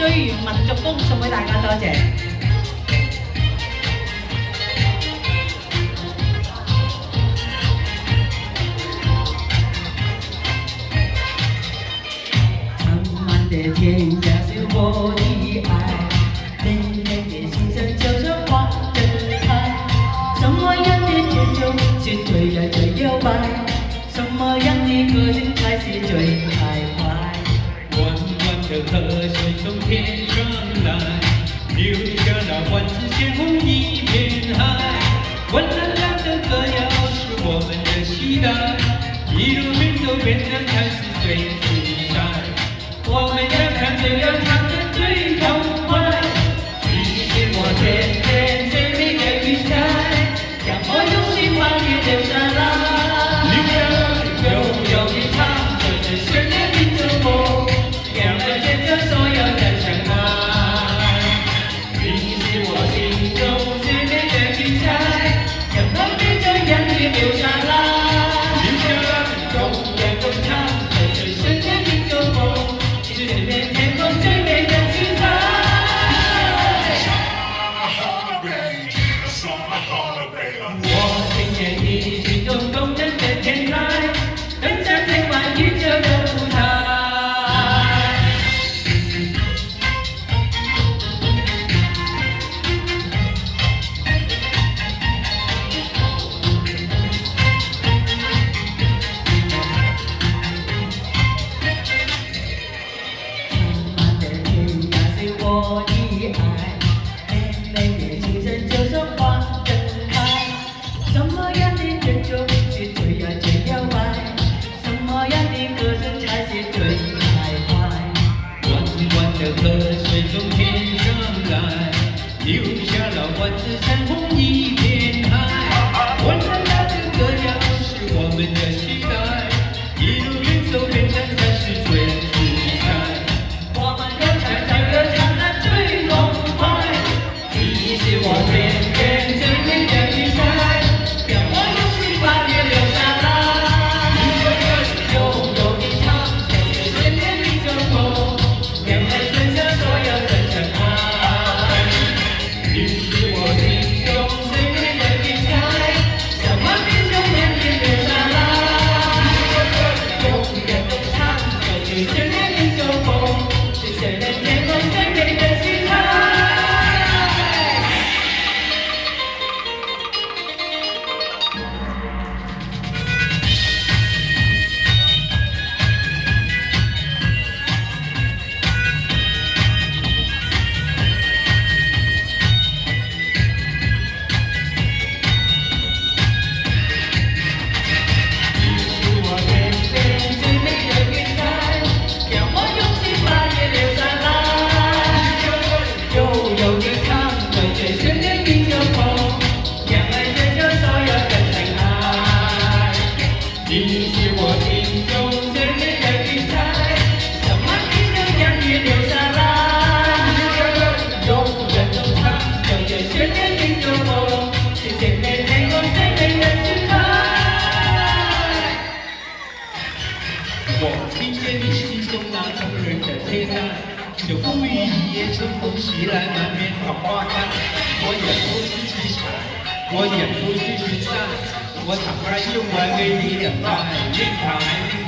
追完民族風送俾大家，多謝。长满的天涯是我的爱，冷冷的心声就是花正开。什么样的节奏是最呀最摇摆？什么样的歌声才是最开怀？弯弯的河水从天上来，留下了万紫千红一片海。温冉冉的歌谣是我们的期待，一路边走边唱才是最自在。我们要唱就要唱得最痛快，你是我天天最美的云彩，让我用心把你留下来，留下来，悠悠地唱着这旋律的祝福，让我见证所有的尘埃。你是我心中最美的云彩，让我们这样地留下来，留下来，永远都唱着这旋律的祝福。是天空最美的云彩。我听见你心中动人的天籁，登上天外宇宙的舞台。我的爱，美美的心声就像花正开。什么样的节奏是最呀最摇摆？什么样的歌声才是最开怀？弯弯的河水从天上来，留下了万紫千红一片海。温冉冉的歌谣是我们的期待，一路边走边唱才是最自在。我们要唱唱歌唱得最痛快，你是我天天最美的云彩，让我用心把你留下来，悠悠地唱着这旋律的祝福，让我吹散所有的尘埃。你是我心中最美的云彩，让我们永远地留下来，永远都唱着这旋律的祝福，是谁人天空最美的云彩。你是我心中最美的云彩，让我们就让你留下来，永远都唱着这旋律的祝福，是最美天空最美的云彩。我听见你心中那动人的天籁，就风雨一夜，春风袭来，满面桃花开。我演不是去唱，我演不是去唱，我敞开胸怀给你的爱，你看。